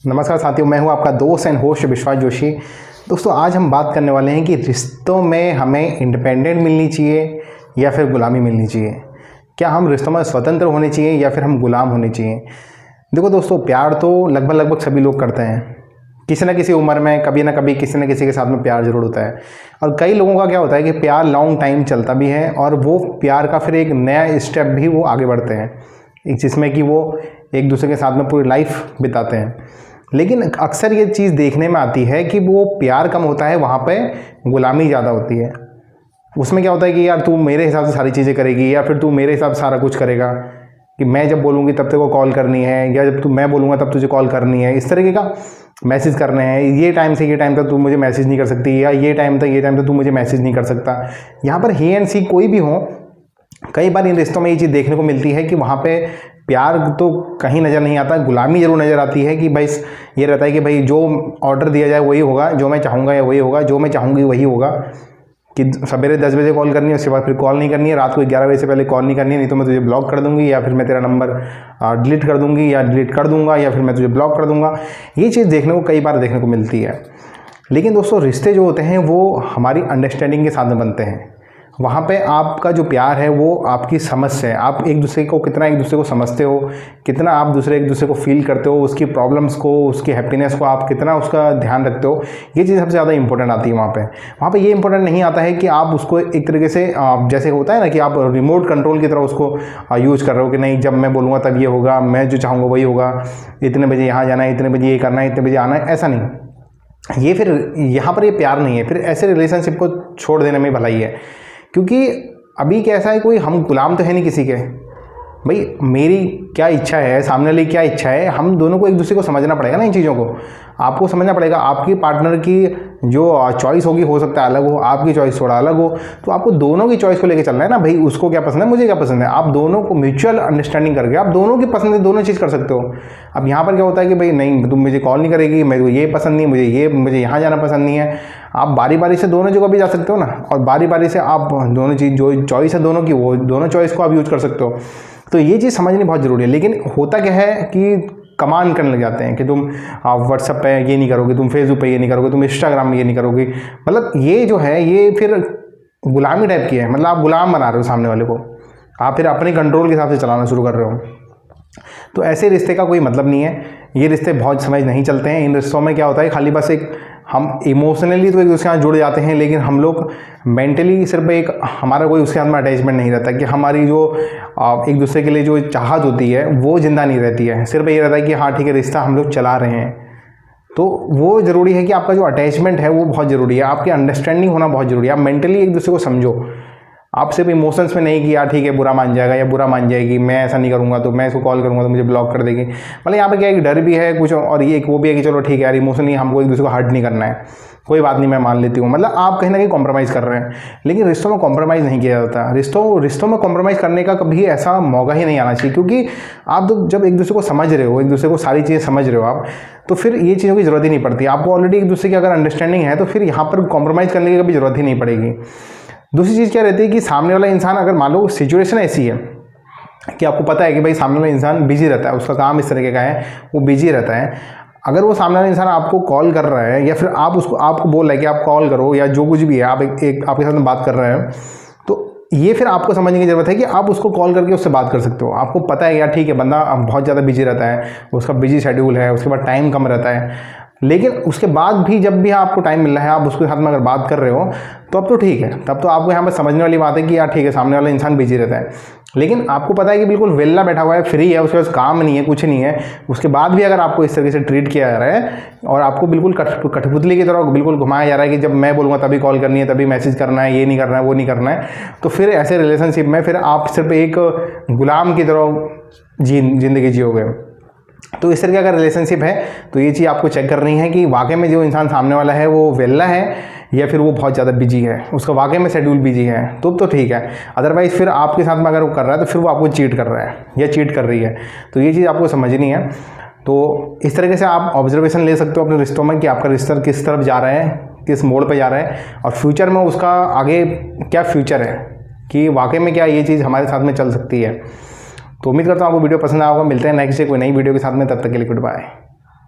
नमस्कार साथियों, मैं हूं आपका दोस्त एंड होस्ट विश्वास जोशी। दोस्तों, आज हम बात करने वाले हैं कि रिश्तों में हमें इंडिपेंडेंट मिलनी चाहिए या फिर गुलामी मिलनी चाहिए। क्या हम रिश्तों में स्वतंत्र होने चाहिए या फिर हम गुलाम होने चाहिए। देखो दोस्तों, प्यार तो लगभग सभी लोग करते हैं। किसी न किसी उम्र में कभी ना कभी किसी न किसी के साथ में प्यार जरूर होता है। और कई लोगों का क्या होता है कि प्यार लॉन्ग टाइम चलता भी है और वो प्यार का फिर एक नया स्टेप भी वो आगे बढ़ते हैं, जिसमें कि वो एक दूसरे के साथ में पूरी लाइफ बिताते हैं। लेकिन अक्सर ये चीज़ देखने में आती है कि वो प्यार कम होता है, वहाँ पे गुलामी ज़्यादा होती है। उसमें क्या होता है कि यार तू मेरे हिसाब से सारी चीज़ें करेगी या फिर तू मेरे हिसाब से सारा कुछ करेगा, कि मैं जब बोलूँगी तब तेरे को कॉल करनी है या जब मैं बोलूँगा तब तुझे कॉल करनी है। इस तरीके का मैसेज करने हैं, ये टाइम से ये टाइम तक तू मुझे मैसेज नहीं कर सकती या ये टाइम तक तू मुझे मैसेज नहीं कर सकता। यहाँ पर ही एंड सी कोई भी हो, कई बार इन रिश्तों में ये चीज़ देखने को मिलती है कि वहाँ पे प्यार तो कहीं नज़र नहीं आता, गुलामी ज़रूर नज़र आती है। कि भाई ये रहता है कि भाई जो ऑर्डर दिया जाए वही होगा, जो मैं चाहूँगा या वही होगा, जो मैं चाहूँगी वही होगा। कि सवेरे 10 बजे कॉल करनी है, उसके बाद फिर कॉल नहीं करनी है, रात को 11 बजे से पहले कॉल नहीं करनी है, नहीं तो मैं तुझे ब्लॉक कर दूँगी या फिर मैं तेरा नंबर डिलीट कर दूँगी या डिलीट कर दूँगा या फिर मैं तुझे ब्लॉक कर दूँगा। ये चीज़ देखने को कई बार देखने को मिलती है। लेकिन दोस्तों, रिश्ते जो होते हैं वो हमारी अंडरस्टैंडिंग के साथ में बनते हैं। वहाँ पे आपका जो प्यार है वो आपकी समझ से है। आप एक दूसरे को कितना एक दूसरे को समझते हो, कितना आप एक दूसरे को फील करते हो, उसकी प्रॉब्लम्स को, उसकी हैप्पीनेस को आप कितना उसका ध्यान रखते हो, ये चीज़ सबसे ज़्यादा इंपॉर्टेंट आती है वहाँ पे ये इंपॉर्टेंट नहीं आता है कि आप उसको एक तरीके से जैसे होता है ना कि आप रिमोट कंट्रोल की तरह उसको यूज़ कर रहे हो कि नहीं जब मैं बोलूँगा तब ये होगा, मैं जो चाहूँगा वही होगा, इतने बजे यहाँ जाना है, इतने बजे ये करना है, इतने बजे आना है। ऐसा नहीं, ये फिर यहाँ पर ये प्यार नहीं है। फिर ऐसे रिलेशनशिप को छोड़ देने में भलाई है। क्योंकि अभी कैसा है, कोई हम गुलाम तो है नहीं किसी के। भाई मेरी क्या इच्छा है, सामने वाली क्या इच्छा है, हम दोनों को एक दूसरे को समझना पड़ेगा ना। इन चीज़ों को आपको समझना पड़ेगा। आपकी पार्टनर की जो चॉइस होगी हो सकता है अलग हो, आपकी चॉइस थोड़ा अलग हो, तो आपको दोनों की चॉइस को लेकर चलना है ना। भाई उसको क्या पसंद है, मुझे क्या पसंद है, आप दोनों को म्यूचुअल अंडरस्टैंडिंग करके आप दोनों की पसंद है दोनों चीज़ कर सकते हो। अब यहाँ पर क्या होता है कि भाई नहीं तुम मुझे कॉल नहीं करेगी, मेरे को ये पसंद नहीं, मुझे यहाँ जाना पसंद नहीं है। आप बारी बारी से दोनों जगह भी जा सकते हो ना, और बारी बारी से आप दोनों चीज़ जो चॉइस है दोनों की, वो दोनों चॉइस को आप यूज़ कर सकते हो। तो ये चीज़ समझनी बहुत ज़रूरी है। लेकिन होता क्या है कि कमांड करने लग जाते हैं कि तुम व्हाट्सएप पे ये नहीं करोगे, तुम फेसबुक पे ये नहीं करोगे, तुम इंस्टाग्राम में ये नहीं करोगे। मतलब ये जो है ये फिर गुलामी टाइप की है। मतलब आप गुलाम बना रहे हो सामने वाले को, आप फिर अपने कंट्रोल के हिसाब से चलाना शुरू कर रहे हो। तो ऐसे रिश्ते का कोई मतलब नहीं है। ये रिश्ते बहुत समझ नहीं चलते हैं। इन रिश्तों में क्या होता है, खाली बस एक हम इमोशनली तो एक दूसरे के साथ जुड़ जाते हैं, लेकिन हम लोग मेंटली सिर्फ एक हमारा कोई उसके साथ में अटैचमेंट नहीं रहता। कि हमारी जो एक दूसरे के लिए जो चाहत होती है वो जिंदा नहीं रहती है। सिर्फ ये रहता है कि हाँ ठीक है, रिश्ता हम लोग चला रहे हैं। तो वो ज़रूरी है कि आपका जो अटैचमेंट है वो बहुत ज़रूरी है, आपकी अंडरस्टैंडिंग होना बहुत ज़रूरी है। आप मेंटली एक दूसरे को समझो। आप सिर्फ इमोशंस में नहीं कि यार ठीक है बुरा मान जाएगा या बुरा मान जाएगी, मैं ऐसा नहीं करूँगा तो मैं इसको कॉल करूँगा तो मुझे ब्लॉक कर देगी। मतलब यहाँ पे क्या है कि डर भी है कुछ, और ये वो भी है कि चलो ठीक है यार इमोशनली हमको एक दूसरे को हर्ट नहीं करना है, कोई बात नहीं मैं मान लेती हूँ। मतलब आप कहीं ना कहीं कॉम्प्रोमाइज़ कर रहे हैं। लेकिन रिश्तों में कॉम्प्रोमाइज़ नहीं किया जाता। रिश्तों में कॉम्प्रोमाइज़ करने का कभी ऐसा मौका ही नहीं आना चाहिए। क्योंकि आप जब एक दूसरे को समझ रहे हो, एक दूसरे को सारी चीज़ें समझ रहे हो आप, तो फिर ये चीज़ों की ज़रूरत ही नहीं पड़ती। आपको ऑलरेडी एक दूसरे की अगर अंडरस्टैंडिंग है तो फिर यहाँ पर कॉम्प्रोमाइज़ करने की कभी ज़रूरत ही नहीं पड़ेगी। दूसरी चीज़ क्या रहती है कि सामने वाला इंसान, अगर मान लो सिचुएशन ऐसी है कि आपको पता है कि भाई सामने वाला इंसान बिजी रहता है, उसका काम इस तरीके का है, वो बिजी रहता है। अगर वो सामने वाला इंसान आपको कॉल कर रहा है या फिर आपको बोल रहा है कि आप कॉल करो या जो कुछ भी है, आप आपके साथ में बात कर रहे हैं, तो ये फिर आपको समझने की ज़रूरत है कि आप उसको कॉल करके उससे बात कर सकते हो। आपको पता है यार ठीक है बंदा बहुत ज़्यादा बिजी रहता है, उसका बिजी शेड्यूल है, उसके बाद टाइम कम रहता है। लेकिन उसके बाद भी जब भी आपको टाइम मिल रहा है, आप उसके साथ में अगर बात कर रहे हो तो अब तो ठीक है। तब तो आपको यहाँ पर समझने वाली बात है कि यार ठीक है सामने वाला इंसान बिजी रहता है। लेकिन आपको पता है कि बिल्कुल वेला बैठा हुआ है, फ्री है, उसके पास काम नहीं है, कुछ नहीं है, उसके बाद भी अगर आपको इस तरीके से ट्रीट किया जा रहा है और आपको बिल्कुल कठपुतली की तरह बिल्कुल घुमाया जा रहा है कि जब मैं बोलूँगा तभी कॉल करनी है, तभी मैसेज करना है, ये नहीं करना है, वो नहीं करना है, तो फिर ऐसे रिलेशनशिप में फिर आप सिर्फ एक गुलाम की तरह जिंदगी जियोगे। तो इस तरीके का रिलेशनशिप है तो ये चीज़ आपको चेक करनी है कि वाकई में जो इंसान सामने वाला है वो वेला है या फिर वो बहुत ज़्यादा बिजी है, उसका वाकई में शेड्यूल बिजी है, तो ठीक है। अदरवाइज़ फिर आपके साथ में अगर वो कर रहा है तो फिर वो आपको चीट कर रहा है या चीट कर रही है। तो ये चीज़ आपको समझनी है। तो इस तरीके से आप ऑब्जर्वेशन ले सकते हो अपने रिश्तों में कि आपका रिश्ता किस तरफ जा रहा है, किस मोड़ पर जा रहा है, और फ्यूचर में उसका आगे क्या फ्यूचर है, कि वाकई में क्या ये चीज़ हमारे साथ में चल सकती है। तो उम्मीद करता हूँ आपको वीडियो पसंद आया होगा। मिलते हैं नेक्स्ट डे कोई नई वीडियो के साथ में, तब तक के लिए गुड बाय।